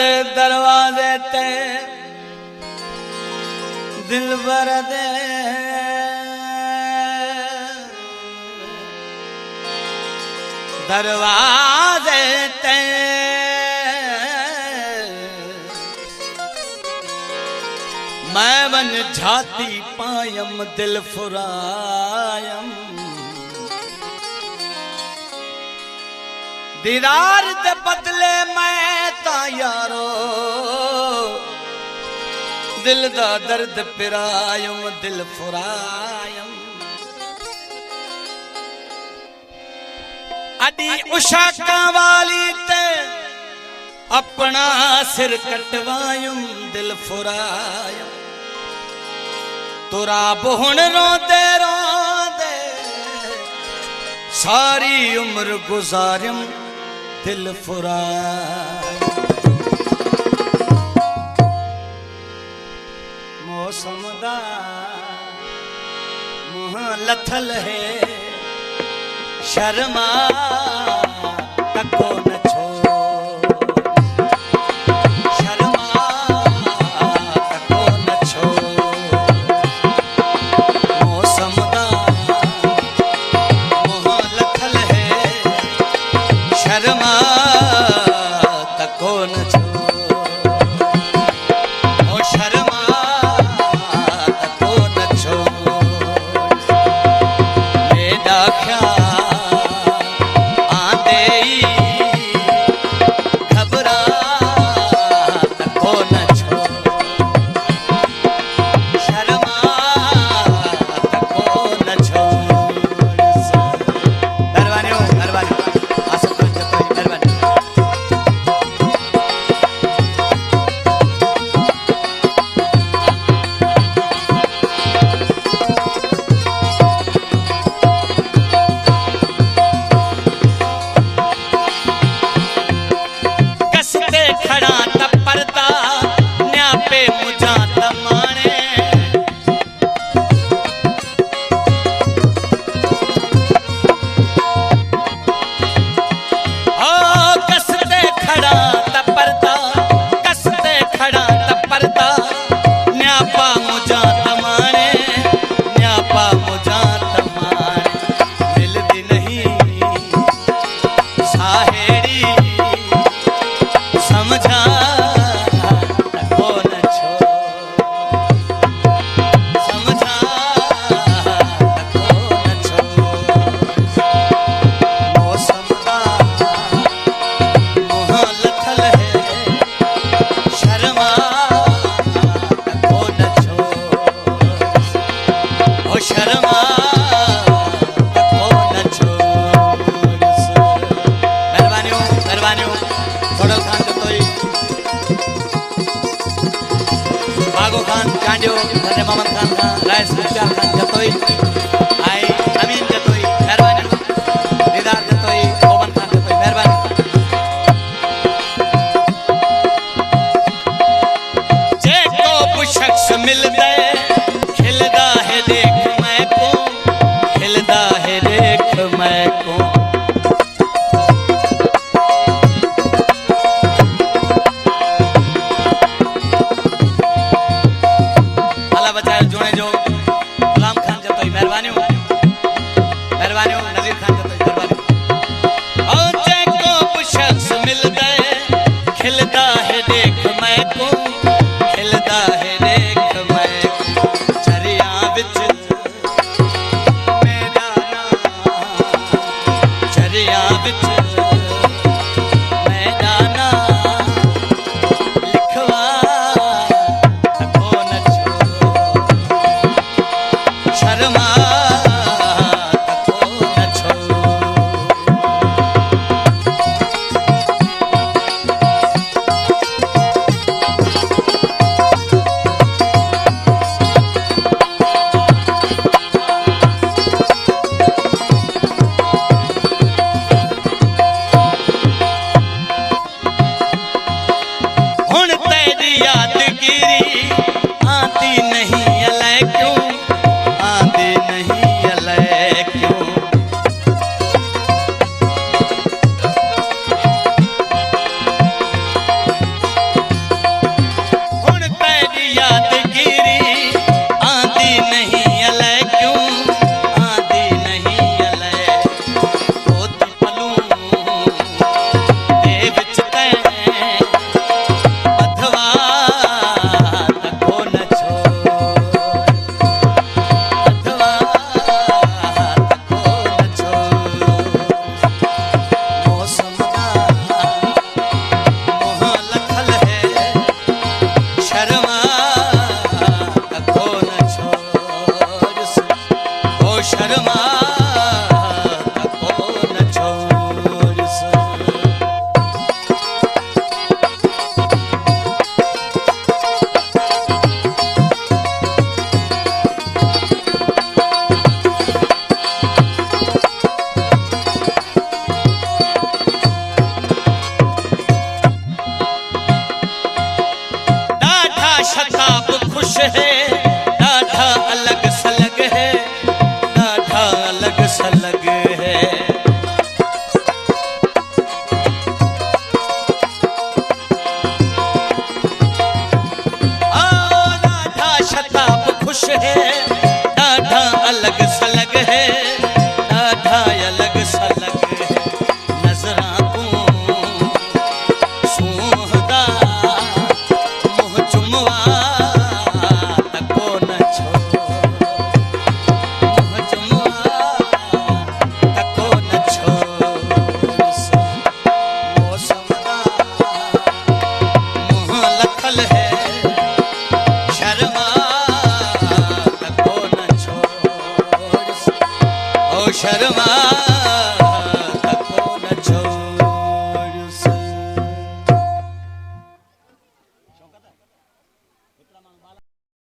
दरवाजे ते दिल भर दे दरवाजे ते मैं बन झाती पायम दिल फुरायम दीदार दे बदले मैं ता यारो दिल दा दर्द पिरायम दिल फुरायम अडी उशाका वाली ते अपना सिर कटवायम दिल फुरायम तुरा बुहण रोंदे रोंदे सारी उम्र गुजारिम दिल फुरायम मौसम दा मुँह लथल है शर्मा तको न छोड़ शर्मा तको न छोड़ मौसम दा मुँह लथल है शर्मा तको न छोड़ है ॾाढा अलग सलग है ॾाढा अलग सलग है नज़रां को सूंहदा मुंह चुमवा तको न छो मुंह चुमवा तको न छो मौसम दा मुंह लखल है शर्मा तको न छोड़ ओ शर्मा